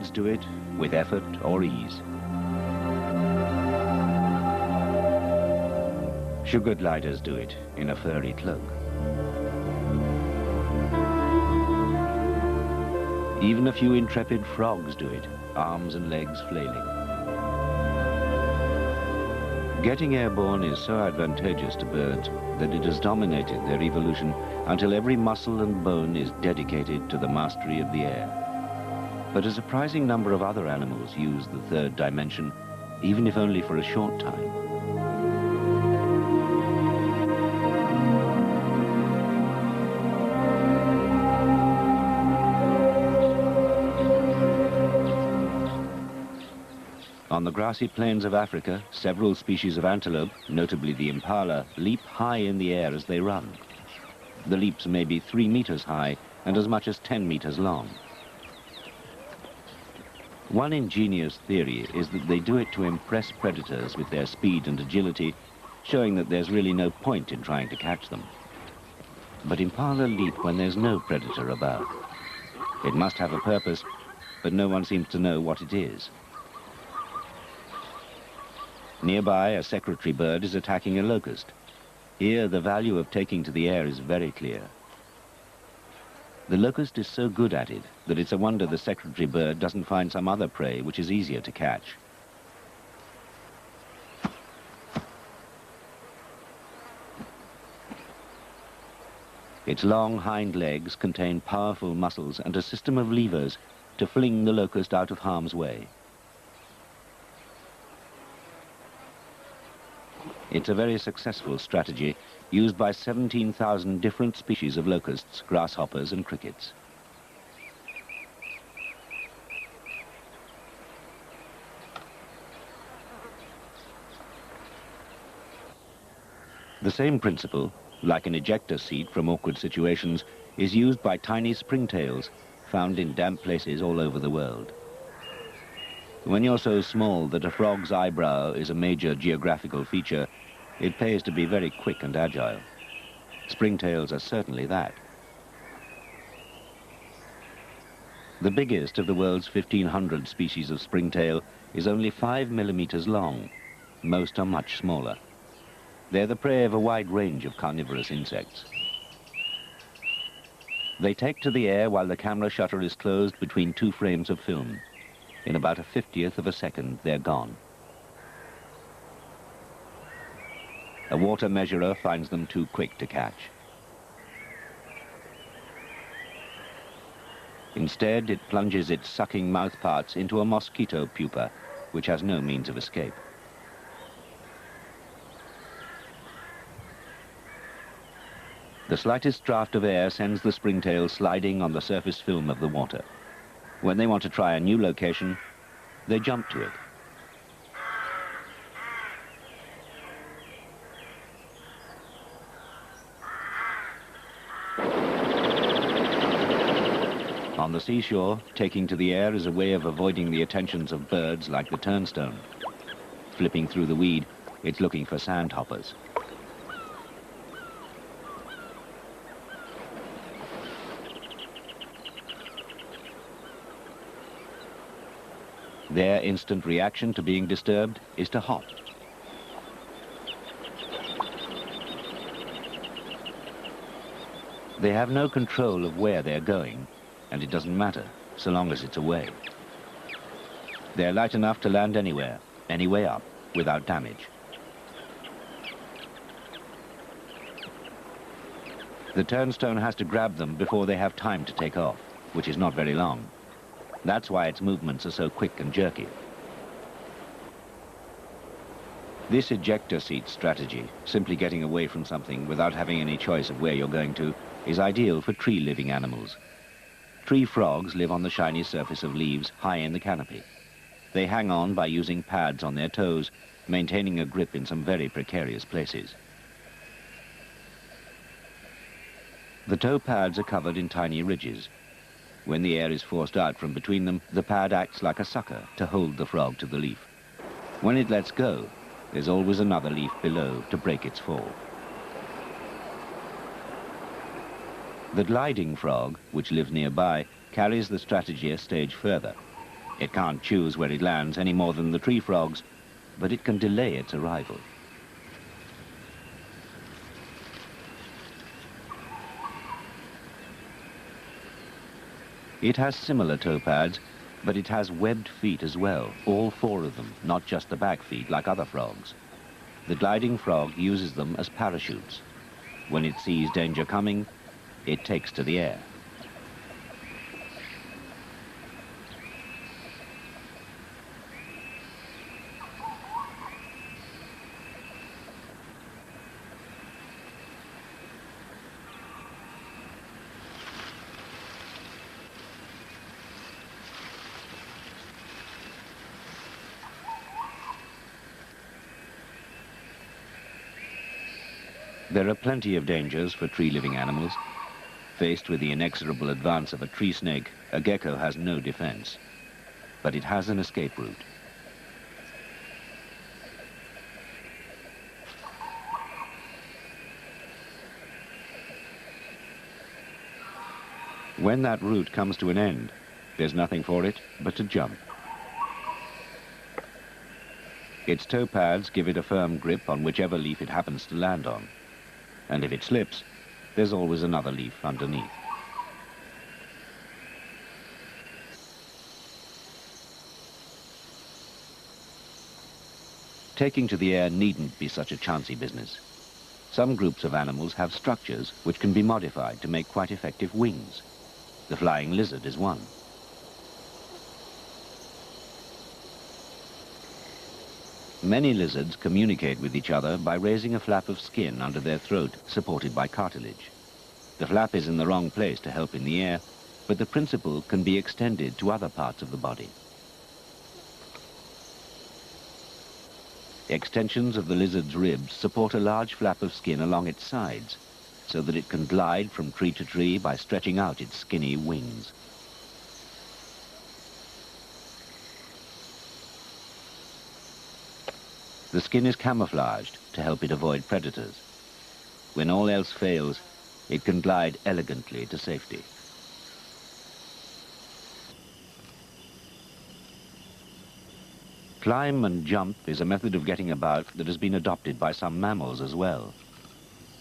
Birds do it with effort or ease. Sugar gliders do it in a furry cloak. Even a few intrepid frogs do it, arms and legs flailing. Getting airborne is so advantageous to birds that it has dominated their evolution until every muscle and bone is dedicated to the mastery of the air. But a surprising number of other animals use the third dimension, even if only for a short time. On the grassy plains of Africa, several species of antelope, notably the impala, leap high in the air as they run. The leaps may be 3 meters high and as much as 10 meters long. One ingenious theory is that they do it to impress predators with their speed and agility, showing that there's really no point in trying to catch them. But impala leap when there's no predator about. It must have a purpose, but no one seems to know what it is. Nearby, a secretary bird is attacking a locust. Here, the value of taking to the air is very clear. The locust is so good at it that it's a wonder the secretary bird doesn't find some other prey which is easier to catch. Its long hind legs contain powerful muscles and a system of levers to fling the locust out of harm's way. It's a very successful strategy used by 17,000 different species of locusts, grasshoppers and crickets. The same principle, like an ejector seat from awkward situations, is used by tiny springtails found in damp places all over the world. When you're so small that a frog's eyebrow is a major geographical feature, it pays to be very quick and agile. Springtails are certainly that. The biggest of the world's 1,500 species of springtail is only 5 millimeters long. Most are much smaller. They're the prey of a wide range of carnivorous insects. They take to the air while the camera shutter is closed between 2 frames of film. In about a 50th of a second, they're gone. A water measurer finds them too quick to catch. Instead, it plunges its sucking mouthparts into a mosquito pupa, which has no means of escape. The slightest draught of air sends the springtail sliding on the surface film of the water. When they want to try a new location, they jump to it. On the seashore, taking to the air is a way of avoiding the attentions of birds like the turnstone. Flipping through the weed, it's looking for sandhoppers. Their instant reaction to being disturbed is to hop. They have no control of where they're going, and it doesn't matter, so long as it's away. They're light enough to land anywhere, any way up, without damage. The turnstone has to grab them before they have time to take off, which is not very long. That's why its movements are so quick and jerky. This ejector seat strategy, simply getting away from something without having any choice of where you're going to, is ideal for tree-living animals. Tree frogs live on the shiny surface of leaves high in the canopy. They hang on by using pads on their toes, maintaining a grip in some very precarious places. The toe pads are covered in tiny ridges. When the air is forced out from between them, the pad acts like a sucker to hold the frog to the leaf. When it lets go, there's always another leaf below to break its fall. The gliding frog, which lives nearby, carries the strategy a stage further. It can't choose where it lands any more than the tree frogs, but it can delay its arrival. It has similar toe pads, but it has webbed feet as well, all 4 of them, not just the back feet like other frogs. The gliding frog uses them as parachutes. When it sees danger coming, it takes to the air. There are plenty of dangers for tree-living animals. Faced with the inexorable advance of a tree snake, a gecko has no defense. But it has an escape route. When that route comes to an end, there's nothing for it but to jump. Its toe pads give it a firm grip on whichever leaf it happens to land on. And if it slips, there's always another leaf underneath. Taking to the air needn't be such a chancy business. Some groups of animals have structures which can be modified to make quite effective wings. The flying lizard is one. Many lizards communicate with each other by raising a flap of skin under their throat, supported by cartilage. The flap is in the wrong place to help in the air, but the principle can be extended to other parts of the body. Extensions of the lizard's ribs support a large flap of skin along its sides, so that it can glide from tree to tree by stretching out its skinny wings. The skin is camouflaged to help it avoid predators. When all else fails, it can glide elegantly to safety. Climb and jump is a method of getting about that has been adopted by some mammals as well.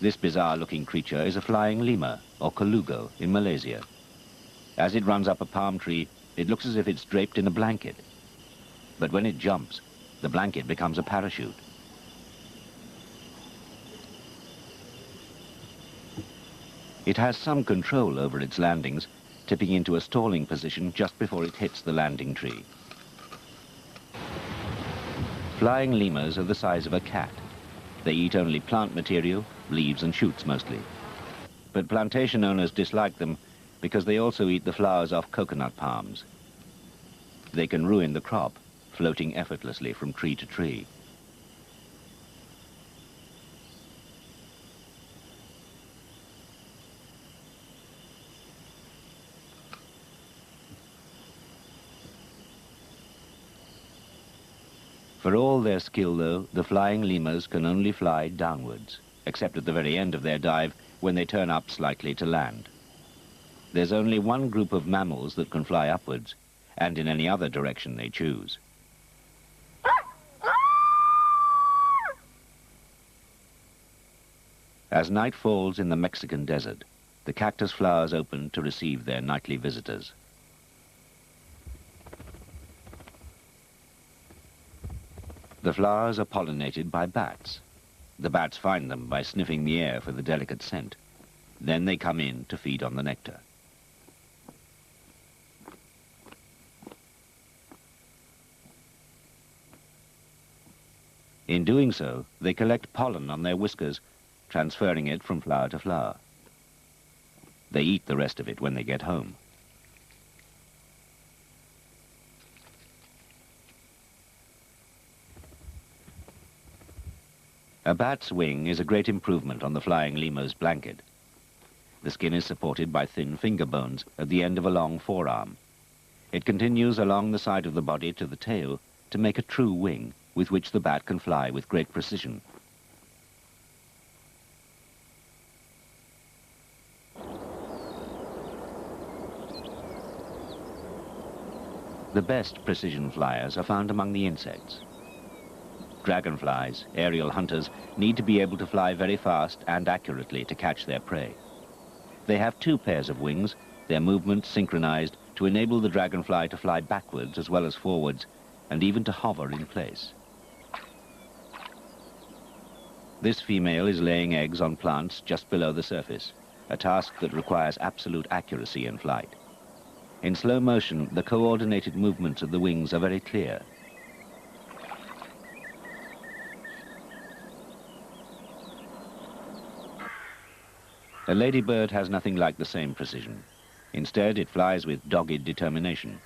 This bizarre-looking creature is a flying lemur, or colugo, in Malaysia. As it runs up a palm tree, it looks as if it's draped in a blanket. But when it jumps, the blanket becomes a parachute. It has some control over its landings, tipping into a stalling position just before it hits the landing tree. Flying lemurs are the size of a cat. They eat only plant material, leaves and shoots mostly. But plantation owners dislike them because they also eat the flowers off coconut palms. They can ruin the crop, floating effortlessly from tree to tree. For all their skill, though, the flying lemurs can only fly downwards, except at the very end of their dive when they turn up slightly to land. There's only one group of mammals that can fly upwards, and in any other direction they choose. As night falls in the Mexican desert, the cactus flowers open to receive their nightly visitors. The flowers are pollinated by bats. The bats find them by sniffing the air for the delicate scent. Then they come in to feed on the nectar. In doing so, they collect pollen on their whiskers, transferring it from flower to flower. They eat the rest of it when they get home. A bat's wing is a great improvement on the flying lemur's blanket. The skin is supported by thin finger bones at the end of a long forearm. It continues along the side of the body to the tail to make a true wing with which the bat can fly with great precision. The best precision flyers are found among the insects. Dragonflies, aerial hunters, need to be able to fly very fast and accurately to catch their prey. They have two pairs of wings, their movements synchronized to enable the dragonfly to fly backwards as well as forwards, and even to hover in place. This female is laying eggs on plants just below the surface, a task that requires absolute accuracy in flight. In slow motion, the coordinated movements of the wings are very clear. A ladybird has nothing like the same precision. Instead, it flies with dogged determination.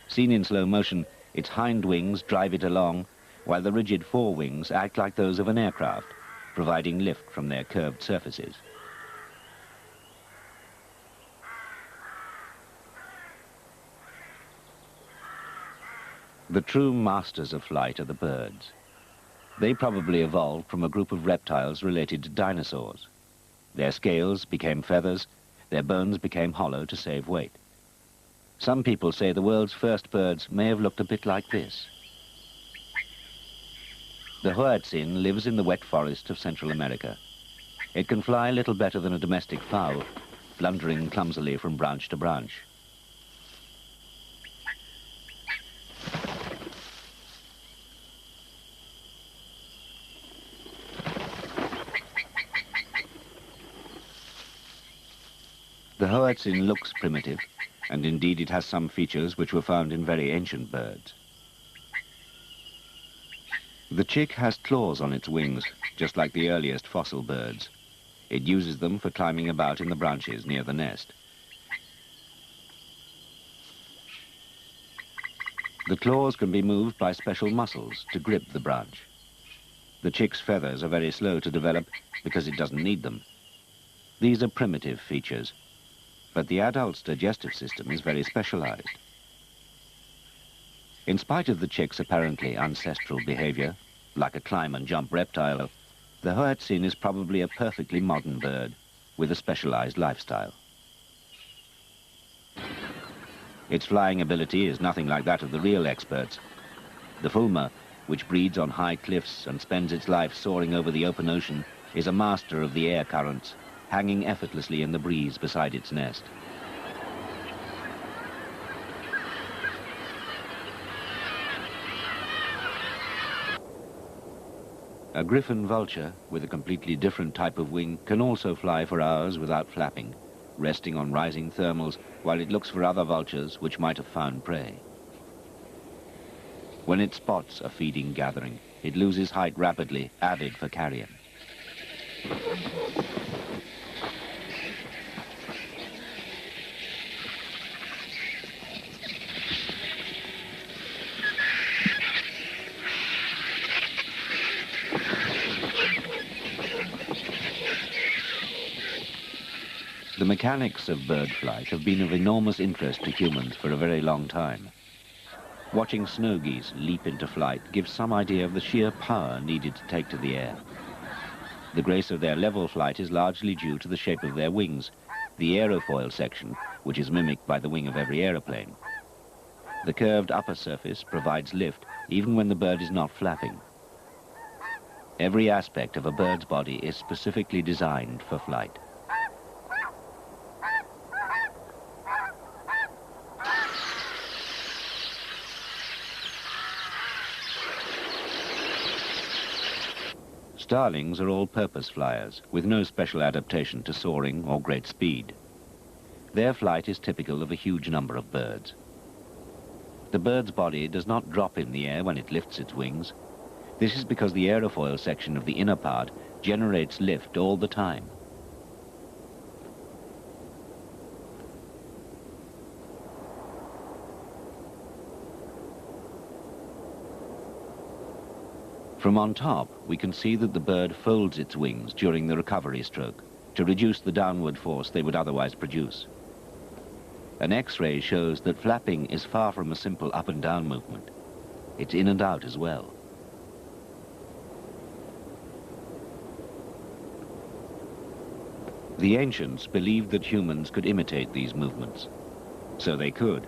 Seen in slow motion, its hind wings drive it along, while the rigid forewings act like those of an aircraft, providing lift from their curved surfaces. The true masters of flight are the birds. They probably evolved from a group of reptiles related to dinosaurs. Their scales became feathers, their bones became hollow to save weight. Some people say the world's first birds may have looked a bit like this. The Hoatzin lives in the wet forest of Central America. It can fly little better than a domestic fowl, blundering clumsily from branch to branch. The Hoatzin looks primitive, and indeed it has some features which were found in very ancient birds. The chick has claws on its wings, just like the earliest fossil birds. It uses them for climbing about in the branches near the nest. The claws can be moved by special muscles to grip the branch. The chick's feathers are very slow to develop because it doesn't need them. These are primitive features, but the adult's digestive system is very specialized. In spite of the chick's apparently ancestral behavior, like a climb and jump reptile, the Hoatzin is probably a perfectly modern bird with a specialized lifestyle. Its flying ability is nothing like that of the real experts. The fulmar, which breeds on high cliffs and spends its life soaring over the open ocean, is a master of the air currents, hanging effortlessly in the breeze beside its nest. A griffon vulture, with a completely different type of wing, can also fly for hours without flapping, resting on rising thermals while it looks for other vultures which might have found prey. When it spots a feeding gathering, it loses height rapidly, avid for carrion. The mechanics of bird flight have been of enormous interest to humans for a very long time. Watching snow geese leap into flight gives some idea of the sheer power needed to take to the air. The grace of their level flight is largely due to the shape of their wings, the aerofoil section, which is mimicked by the wing of every aeroplane. The curved upper surface provides lift even when the bird is not flapping. Every aspect of a bird's body is specifically designed for flight. Starlings are all-purpose flyers, with no special adaptation to soaring or great speed. Their flight is typical of a huge number of birds. The bird's body does not drop in the air when it lifts its wings. This is because the aerofoil section of the inner part generates lift all the time. From on top, we can see that the bird folds its wings during the recovery stroke to reduce the downward force they would otherwise produce. An X-ray shows that flapping is far from a simple up and down movement. It's in and out as well. The ancients believed that humans could imitate these movements. So they could.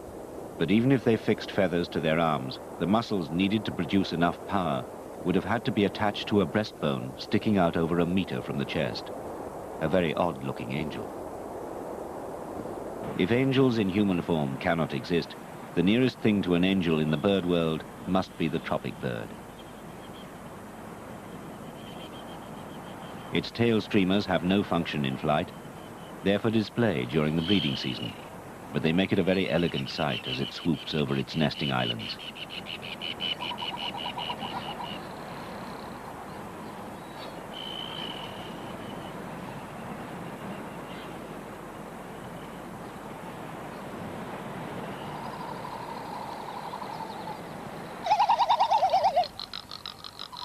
But even if they fixed feathers to their arms, the muscles needed to produce enough power would have had to be attached to a breastbone sticking out over a meter from the chest. A very odd-looking angel. If angels in human form cannot exist, the nearest thing to an angel in the bird world must be the tropic bird. Its tail streamers have no function in flight. They're for display during the breeding season, but they make it a very elegant sight as it swoops over its nesting islands.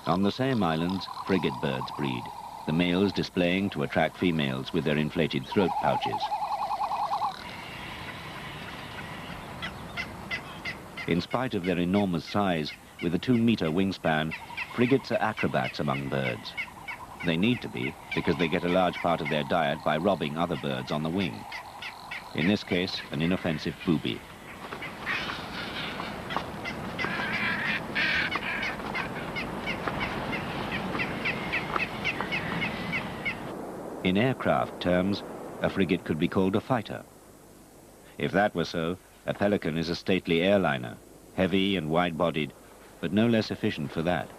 On the same islands, frigate birds breed, the males displaying to attract females with their inflated throat pouches. In spite of their enormous size, with a 2-meter wingspan, frigates are acrobats among birds. They need to be, because they get a large part of their diet by robbing other birds on the wing. In this case, an inoffensive booby. In aircraft terms, a frigate could be called a fighter. If that were so, a pelican is a stately airliner, heavy and wide-bodied, but no less efficient for that.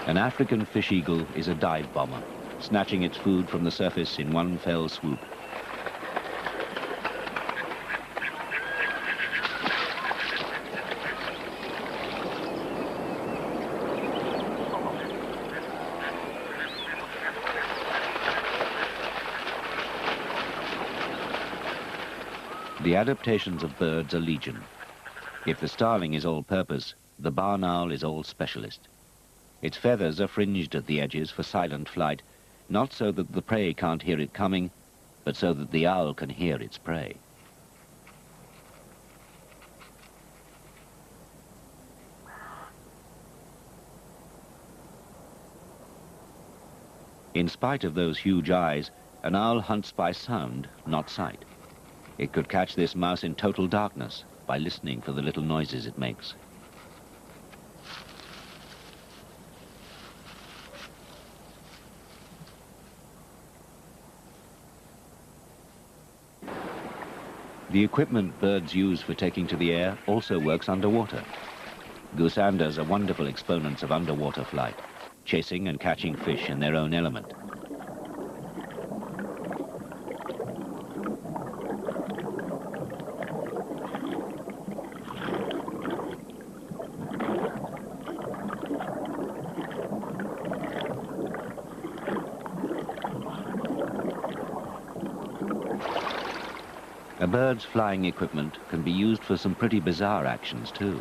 An African fish eagle is a dive bomber, snatching its food from the surface in one fell swoop. The adaptations of birds are legion. If the starling is all-purpose, the barn owl is all-specialist. Its feathers are fringed at the edges for silent flight, not so that the prey can't hear it coming, but so that the owl can hear its prey. In spite of those huge eyes, an owl hunts by sound, not sight. It could catch this mouse in total darkness by listening for the little noises it makes. The equipment birds use for taking to the air also works underwater. Goosanders are wonderful exponents of underwater flight, chasing and catching fish in their own element. A bird's flying equipment can be used for some pretty bizarre actions too.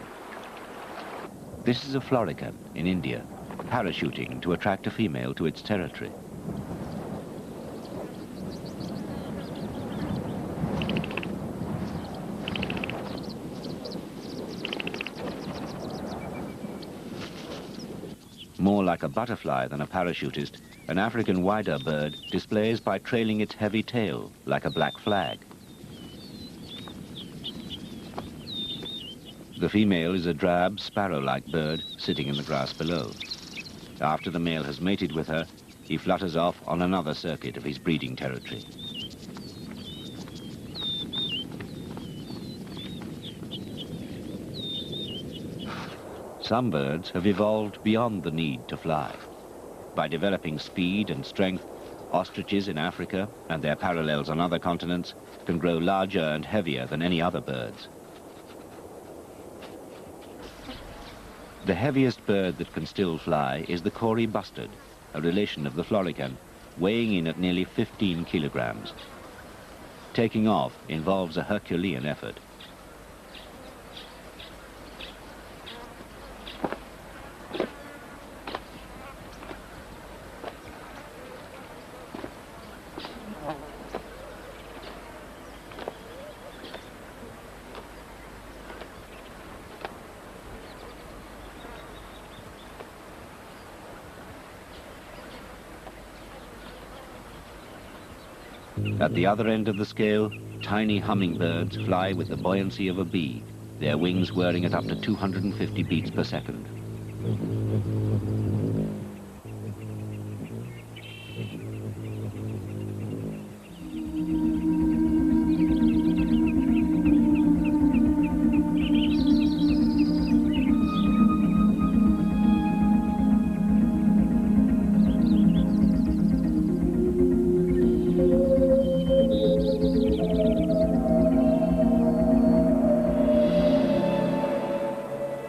This is a florican in India, parachuting to attract a female to its territory. More like a butterfly than a parachutist, an African wider bird displays by trailing its heavy tail like a black flag. The female is a drab, sparrow-like bird sitting in the grass below. After the male has mated with her, he flutters off on another circuit of his breeding territory. Some birds have evolved beyond the need to fly. By developing speed and strength, ostriches in Africa and their parallels on other continents can grow larger and heavier than any other birds. The heaviest bird that can still fly is the Cory bustard, a relation of the florican, weighing in at nearly 15 kilograms. Taking off involves a Herculean effort. At the other end of the scale, tiny hummingbirds fly with the buoyancy of a bee, their wings whirring at up to 250 beats per second.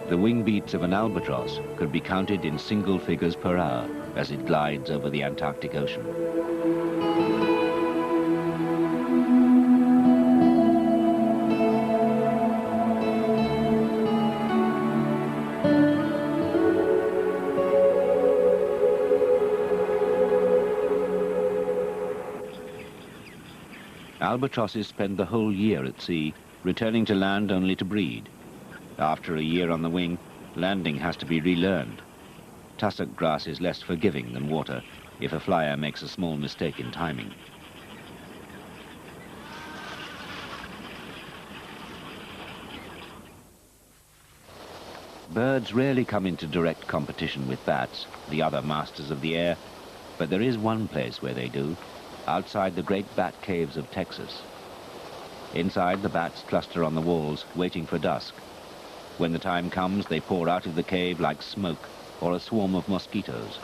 The wing beats of an albatross could be counted in single figures per hour as it glides over the Antarctic Ocean. Albatrosses spend the whole year at sea, returning to land only to breed. After a year on the wing, landing has to be relearned. Tussock grass is less forgiving than water if a flyer makes a small mistake in timing. Birds rarely come into direct competition with bats, the other masters of the air, but there is one place where they do, outside the great bat caves of Texas. Inside, the bats cluster on the walls, waiting for dusk. When the time comes, they pour out of the cave like smoke or a swarm of mosquitoes.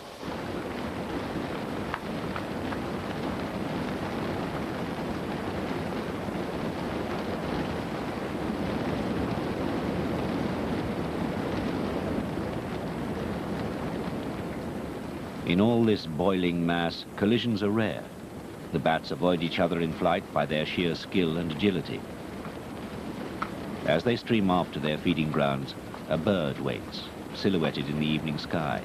In all this boiling mass, collisions are rare. The bats avoid each other in flight by their sheer skill and agility. As they stream off to their feeding grounds, a bird waits, silhouetted in the evening sky.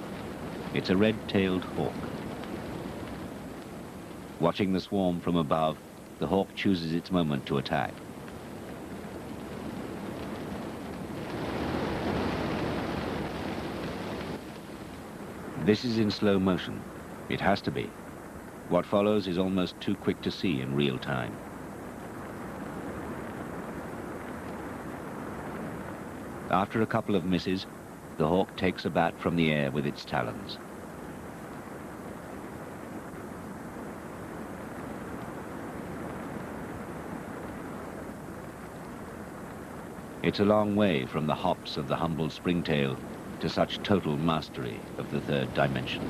It's a red-tailed hawk. Watching the swarm from above, the hawk chooses its moment to attack. This is in slow motion. It has to be. What follows is almost too quick to see in real time. After a couple of misses, the hawk takes a bat from the air with its talons. It's a long way from the hops of the humble springtail to such total mastery of the third dimension.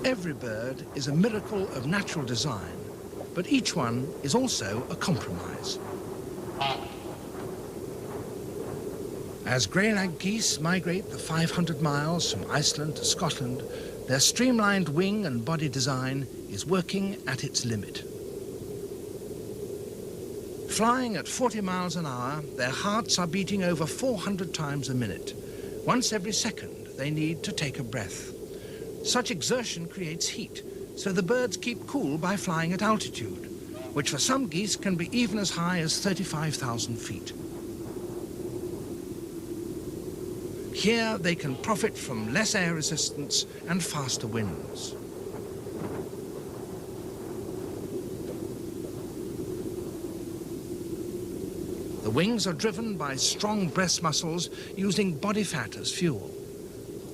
Every bird is a miracle of natural design, but each one is also a compromise. As grey-lag geese migrate the 500 miles from Iceland to Scotland, their streamlined wing and body design is working at its limit. Flying at 40 miles an hour, their hearts are beating over 400 times a minute. Once every second, they need to take a breath. Such exertion creates heat, so the birds keep cool by flying at altitude, which for some geese can be even as high as 35,000 feet. Here they can profit from less air resistance and faster winds. The wings are driven by strong breast muscles using body fat as fuel.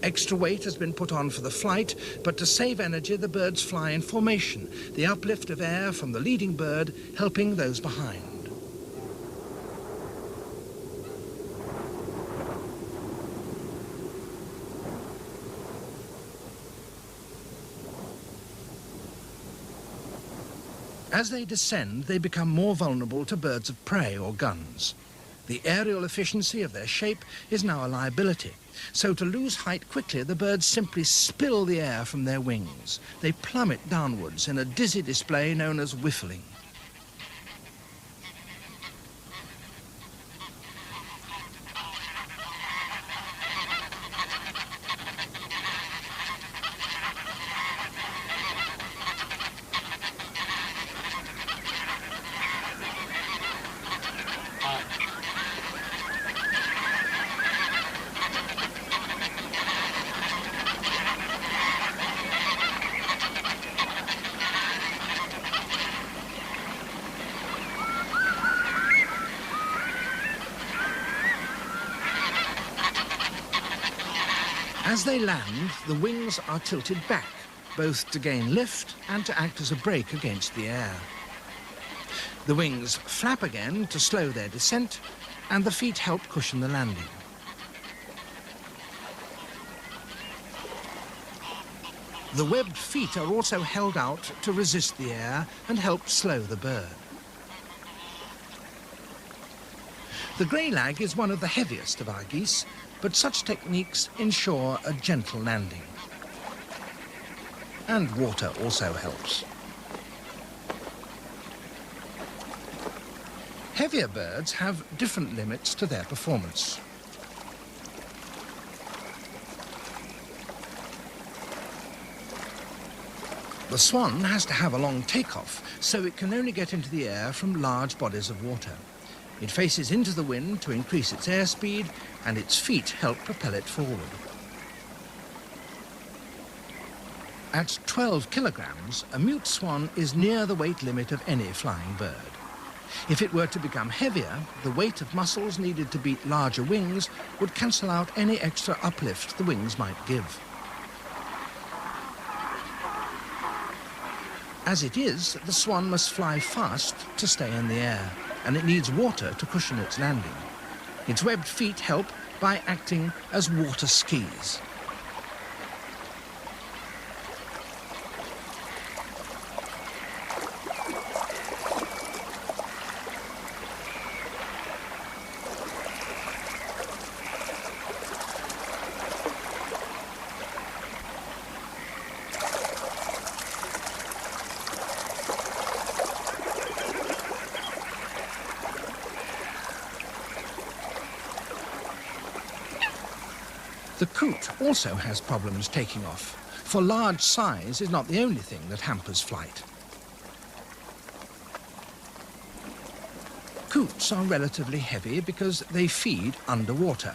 Extra weight has been put on for the flight, but to save energy, the birds fly in formation, the uplift of air from the leading bird helping those behind. As they descend, they become more vulnerable to birds of prey or guns. The aerial efficiency of their shape is now a liability. So to lose height quickly, the birds simply spill the air from their wings. They plummet downwards in a dizzy display known as whiffling. As they land, the wings are tilted back, both to gain lift and to act as a brake against the air. The wings flap again to slow their descent, and the feet help cushion the landing. The webbed feet are also held out to resist the air and help slow the bird. The greylag is one of the heaviest of our geese, but such techniques ensure a gentle landing. And water also helps. Heavier birds have different limits to their performance. The swan has to have a long takeoff, so it can only get into the air from large bodies of water. It faces into the wind to increase its airspeed, and its feet help propel it forward. At 12 kilograms, a mute swan is near the weight limit of any flying bird. If it were to become heavier, the weight of muscles needed to beat larger wings would cancel out any extra uplift the wings might give. As it is, the swan must fly fast to stay in the air, and it needs water to cushion its landing. Its webbed feet help by acting as water skis. The coot also has problems taking off, for large size is not the only thing that hampers flight. Coots are relatively heavy because they feed underwater.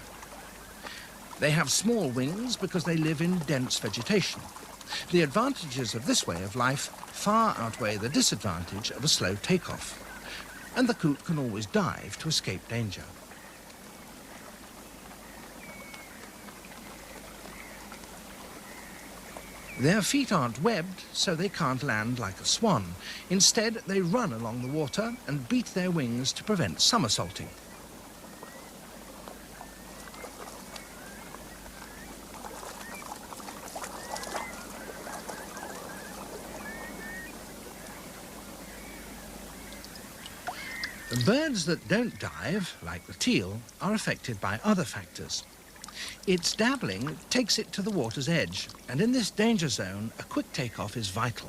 They have small wings because they live in dense vegetation. The advantages of this way of life far outweigh the disadvantage of a slow takeoff, and the coot can always dive to escape danger. Their feet aren't webbed, so they can't land like a swan. Instead, they run along the water and beat their wings to prevent somersaulting. The birds that don't dive, like the teal, are affected by other factors. Its dabbling takes it to the water's edge, and in this danger zone, a quick takeoff is vital.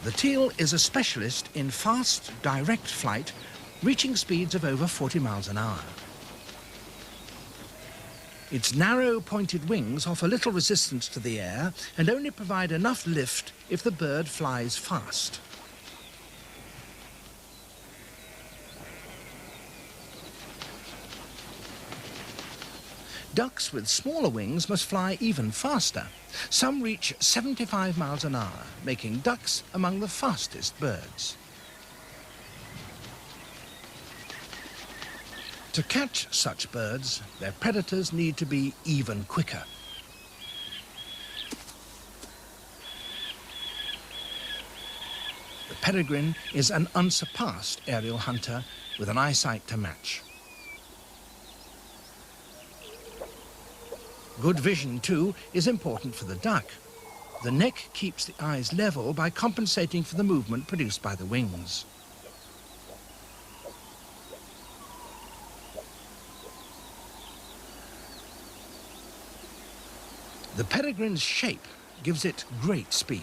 The teal is a specialist in fast, direct flight, reaching speeds of over 40 miles an hour. Its narrow, pointed wings offer little resistance to the air and only provide enough lift if the bird flies fast. Ducks with smaller wings must fly even faster. Some reach 75 miles an hour, making ducks among the fastest birds. To catch such birds, their predators need to be even quicker. The peregrine is an unsurpassed aerial hunter with an eyesight to match. Good vision, too, is important for the duck. The neck keeps the eyes level by compensating for the movement produced by the wings. The peregrine's shape gives it great speed.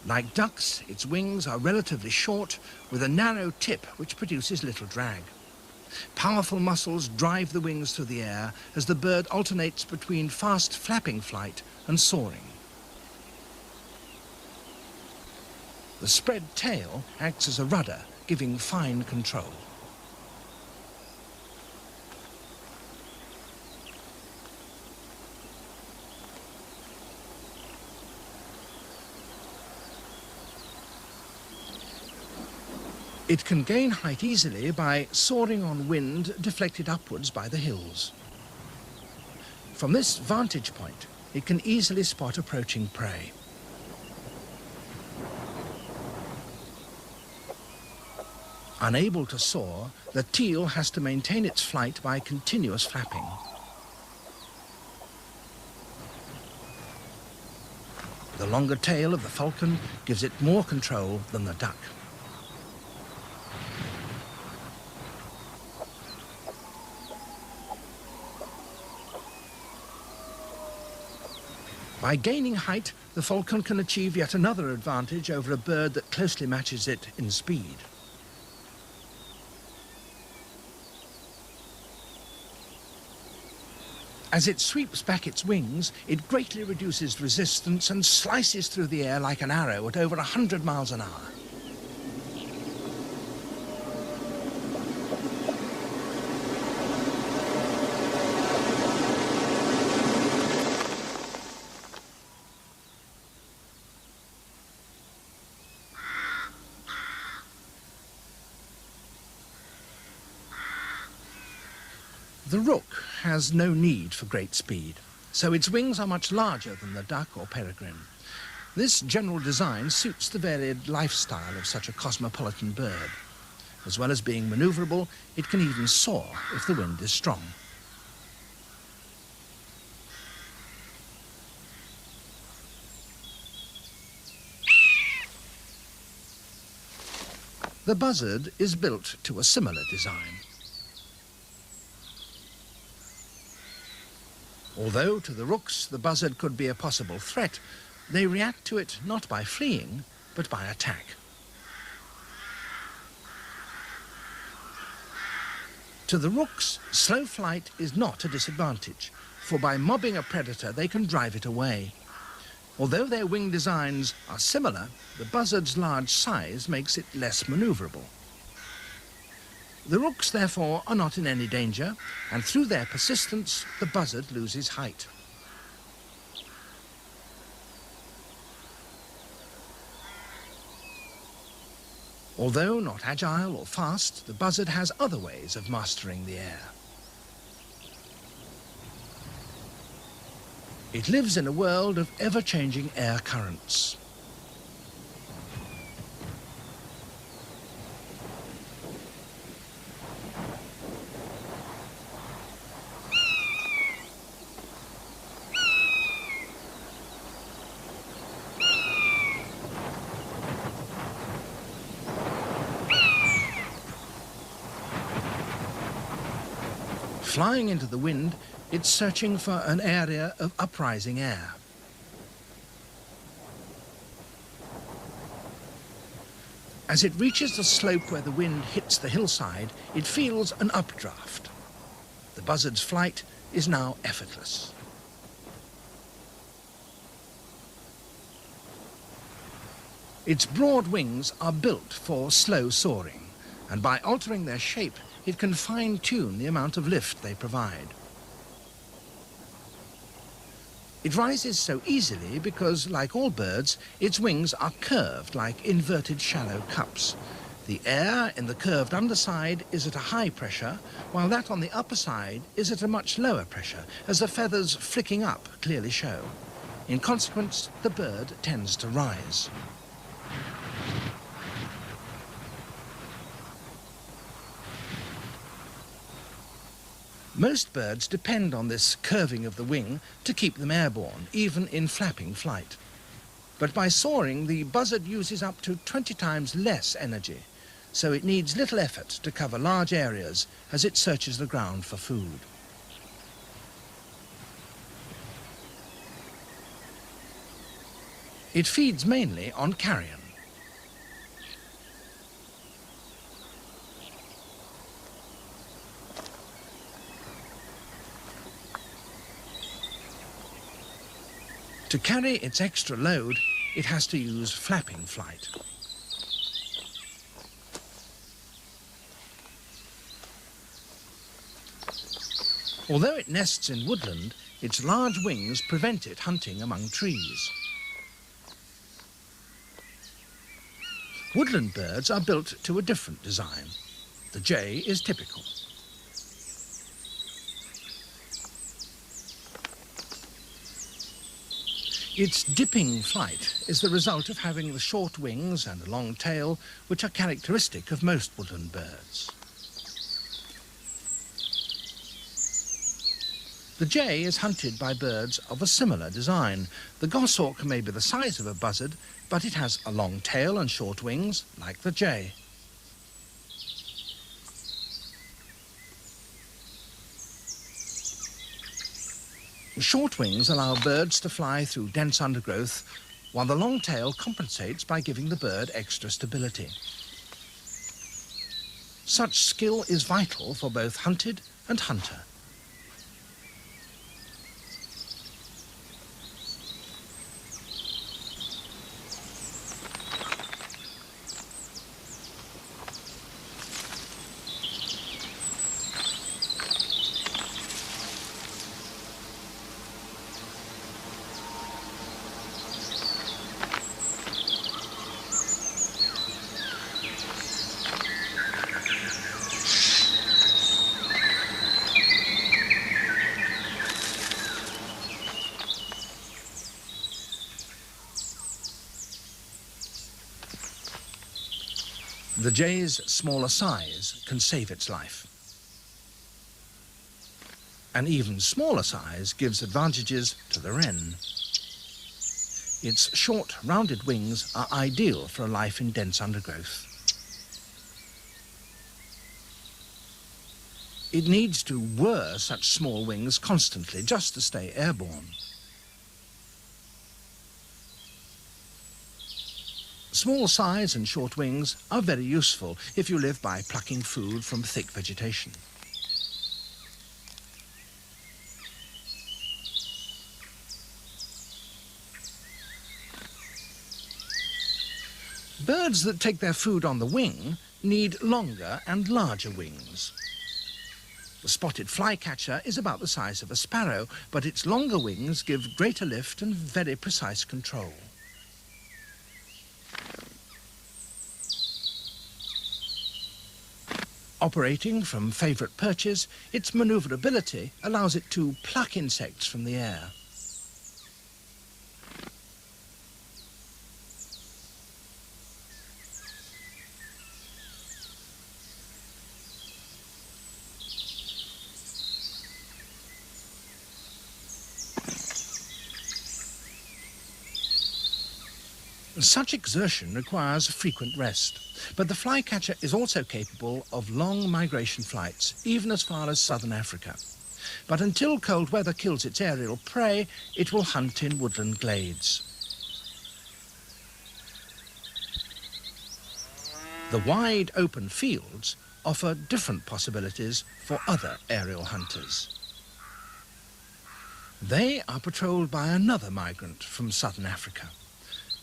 Like ducks, its wings are relatively short with a narrow tip which produces little drag. Powerful muscles drive the wings through the air as the bird alternates between fast flapping flight and soaring. The spread tail acts as a rudder, giving fine control. It can gain height easily by soaring on wind deflected upwards by the hills. From this vantage point, it can easily spot approaching prey. Unable to soar, the teal has to maintain its flight by continuous flapping. The longer tail of the falcon gives it more control than the duck. By gaining height, the falcon can achieve yet another advantage over a bird that closely matches it in speed. As it sweeps back its wings, it greatly reduces resistance and slices through the air like an arrow at over 100 miles an hour. The rook has no need for great speed, so its wings are much larger than the duck or peregrine. This general design suits the varied lifestyle of such a cosmopolitan bird. As well as being maneuverable, it can even soar if the wind is strong. The buzzard is built to a similar design. Although to the rooks the buzzard could be a possible threat, they react to it not by fleeing, but by attack. To the rooks, slow flight is not a disadvantage, for by mobbing a predator they can drive it away. Although their wing designs are similar, the buzzard's large size makes it less maneuverable. The rooks, therefore, are not in any danger, and through their persistence, the buzzard loses height. Although not agile or fast, the buzzard has other ways of mastering the air. It lives in a world of ever-changing air currents. Flying into the wind, it's searching for an area of uprising air. As it reaches the slope where the wind hits the hillside, it feels an updraft. The buzzard's flight is now effortless. Its broad wings are built for slow soaring, and by altering their shape, it can fine-tune the amount of lift they provide. It rises so easily because, like all birds, its wings are curved like inverted shallow cups. The air in the curved underside is at a high pressure, while that on the upper side is at a much lower pressure, as the feathers flicking up clearly show. In consequence, the bird tends to rise. Most birds depend on this curving of the wing to keep them airborne, even in flapping flight. But by soaring, the buzzard uses up to 20 times less energy, so it needs little effort to cover large areas as it searches the ground for food. It feeds mainly on carrion. To carry its extra load, it has to use flapping flight. Although it nests in woodland, its large wings prevent it hunting among trees. Woodland birds are built to a different design. The jay is typical. Its dipping flight is the result of having the short wings and a long tail, which are characteristic of most woodland birds. The jay is hunted by birds of a similar design. The goshawk may be the size of a buzzard, but it has a long tail and short wings, like the jay. Short wings allow birds to fly through dense undergrowth, while the long tail compensates by giving the bird extra stability. Such skill is vital for both hunted and hunter. The jay's smaller size can save its life. An even smaller size gives advantages to the wren. Its short, rounded wings are ideal for a life in dense undergrowth. It needs to whir such small wings constantly just to stay airborne. Small size and short wings are very useful if you live by plucking food from thick vegetation. Birds that take their food on the wing need longer and larger wings. The spotted flycatcher is about the size of a sparrow, but its longer wings give greater lift and very precise control. Operating from favourite perches, its manoeuvrability allows it to pluck insects from the air. Such exertion requires frequent rest, but the flycatcher is also capable of long migration flights, even as far as southern Africa. But until cold weather kills its aerial prey, it will hunt in woodland glades. The wide open fields offer different possibilities for other aerial hunters. They are patrolled by another migrant from southern Africa.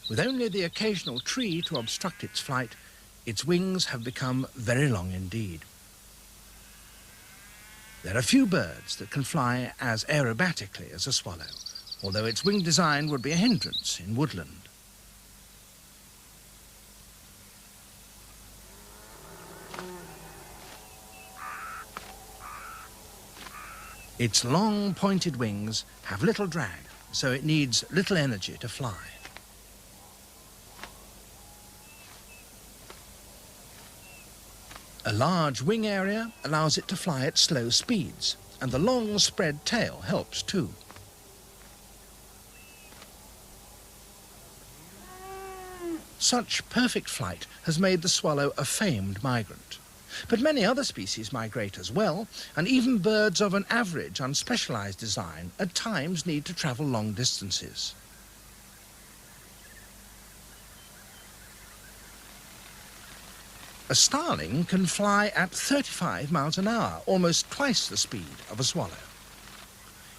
With only the occasional tree to obstruct its flight, its wings have become very long indeed. There are few birds that can fly as aerobatically as a swallow, although its wing design would be a hindrance in woodland. Its long pointed wings have little drag, so it needs little energy to fly. A large wing area allows it to fly at slow speeds, And the long spread tail helps too. Such perfect flight has made the swallow a famed migrant. But many other species migrate as well, and even birds of an average, unspecialized design at times need to travel long distances. A starling can fly at 35 miles an hour, almost twice the speed of a swallow.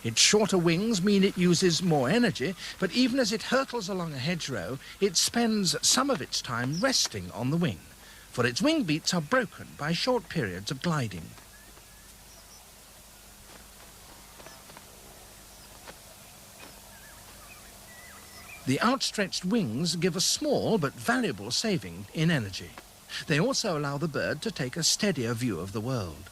Its shorter wings mean it uses more energy, but even as it hurtles along a hedgerow, it spends some of its time resting on the wing, for its wing beats are broken by short periods of gliding. The outstretched wings give a small but valuable saving in energy. They also allow the bird to take a steadier view of the world.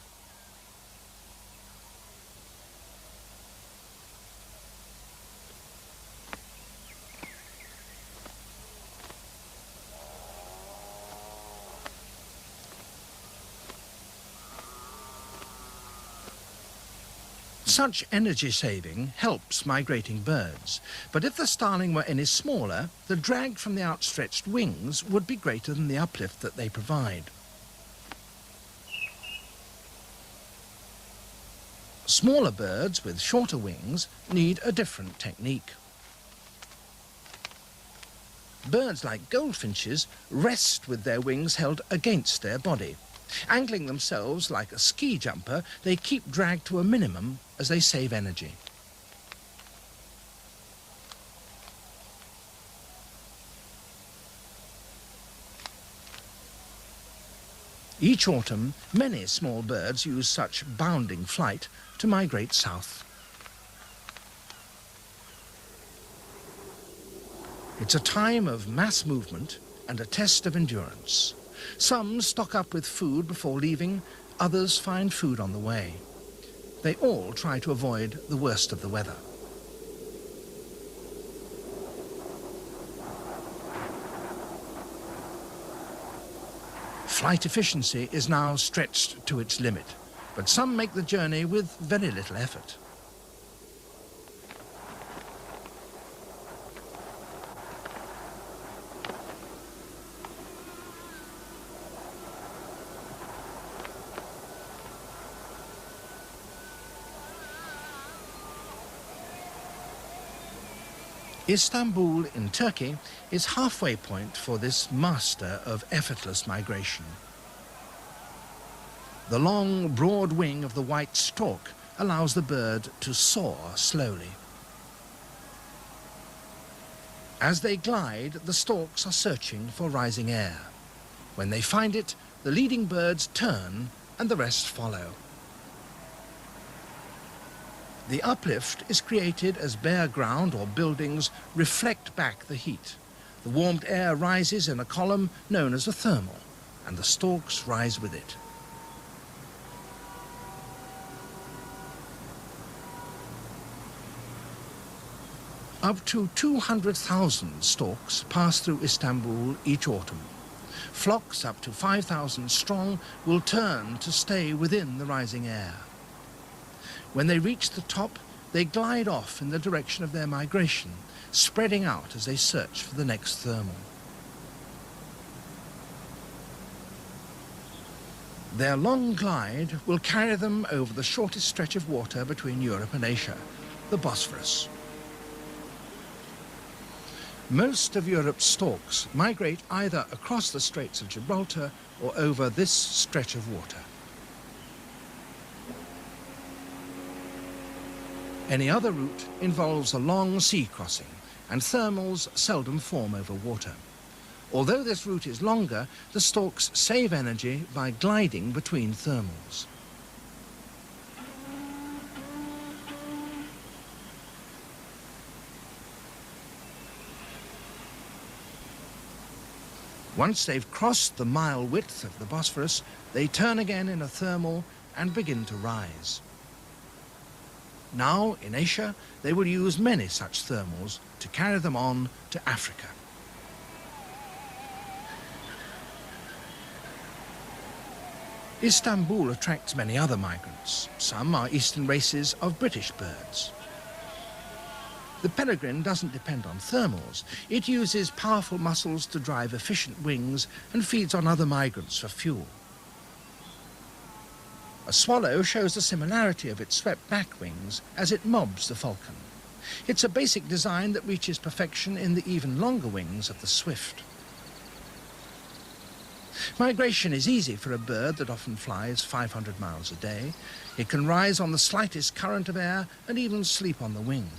Such energy saving helps migrating birds, but if the starling were any smaller, the drag from the outstretched wings would be greater than the uplift that they provide. Smaller birds with shorter wings need a different technique. Birds like goldfinches rest with their wings held against their body. Angling themselves like a ski jumper, they keep drag to a minimum as they save energy. Each autumn, many small birds use such bounding flight to migrate south. It's a time of mass movement and a test of endurance. Some stock up with food before leaving, others find food on the way. They all try to avoid the worst of the weather. Flight efficiency is now stretched to its limit, but some make the journey with very little effort. Istanbul in Turkey is halfway point for this master of effortless migration. The long, broad wing of the white stork allows the bird to soar slowly. As they glide, the storks are searching for rising air. When they find it, the leading birds turn and the rest follow. The uplift is created as bare ground or buildings reflect back the heat. The warmed air rises in a column known as a thermal, and the storks rise with it. Up to 200,000 storks pass through Istanbul each autumn. Flocks up to 5,000 strong will turn to stay within the rising air. When they reach the top, they glide off in the direction of their migration, spreading out as they search for the next thermal. Their long glide will carry them over the shortest stretch of water between Europe and Asia, the Bosphorus. Most of Europe's storks migrate either across the Straits of Gibraltar or over this stretch of water. Any other route involves a long sea crossing, and thermals seldom form over water. Although this route is longer, the storks save energy by gliding between thermals. Once they've crossed the mile width of the Bosphorus, they turn again in a thermal and begin to rise. Now, in Asia, they will use many such thermals to carry them on to Africa. Istanbul attracts many other migrants. Some are eastern races of British birds. The peregrine doesn't depend on thermals. It uses powerful muscles to drive efficient wings and feeds on other migrants for fuel. A swallow shows a similarity of its swept back wings as it mobs the falcon. It's a basic design that reaches perfection in the even longer wings of the swift. Migration is easy for a bird that often flies 500 miles a day. It can rise on the slightest current of air and even sleep on the wing.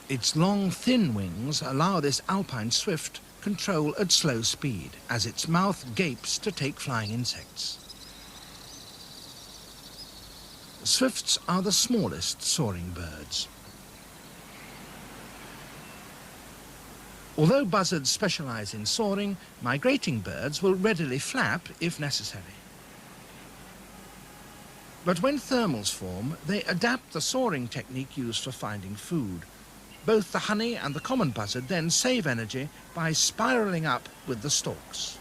Its long, thin wings allow this alpine swift control at slow speed as its mouth gapes to take flying insects. Swifts are the smallest soaring birds. Although buzzards specialize in soaring, migrating birds will readily flap if necessary. But when thermals form, they adapt the soaring technique used for finding food. Both the honey and the common buzzard then save energy by spiraling up with the stalks.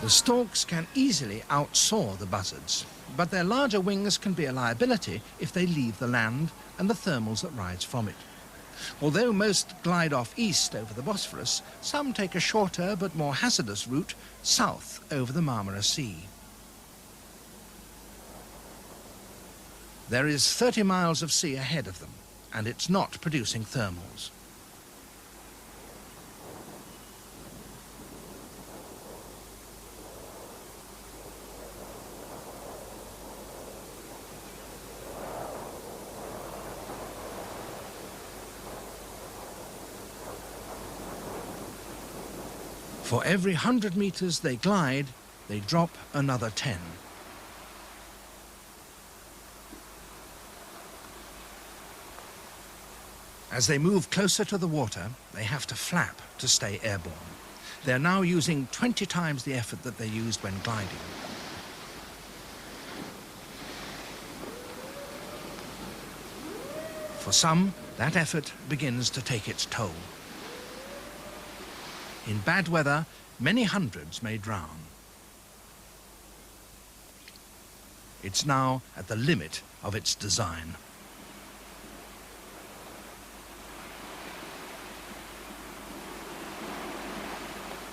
The storks can easily outsoar the buzzards, but their larger wings can be a liability if they leave the land and the thermals that rise from it. Although most glide off east over the Bosphorus, some take a shorter but more hazardous route south over the Marmara Sea. There is 30 miles of sea ahead of them, and it's not producing thermals. For every 100 meters they glide, they drop another 10. As they move closer to the water, they have to flap to stay airborne. They're now using 20 times the effort that they used when gliding. For some, that effort begins to take its toll. In bad weather, many hundreds may drown. It's now at the limit of its design.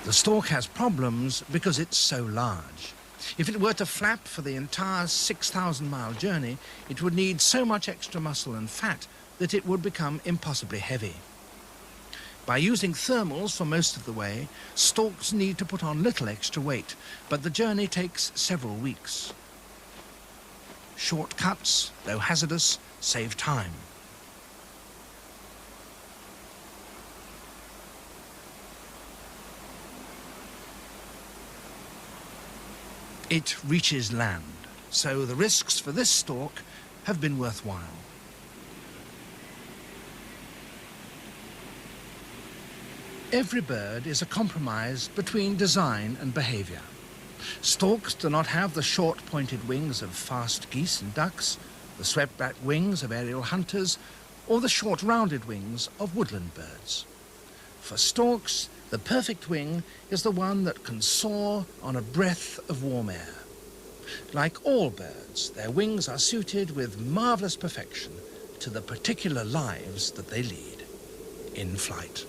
The stork has problems because it's so large. If it were to flap for the entire 6,000-mile journey, it would need so much extra muscle and fat that it would become impossibly heavy. By using thermals for most of the way, storks need to put on little extra weight, but the journey takes several weeks. Short cuts, though hazardous, save time. It reaches land, so the risks for this stork have been worthwhile. Every bird is a compromise between design and behavior. Storks do not have the short pointed wings of fast geese and ducks, the swept back wings of aerial hunters, or the short rounded wings of woodland birds. For storks, the perfect wing is the one that can soar on a breath of warm air. Like all birds, their wings are suited with marvelous perfection to the particular lives that they lead in flight.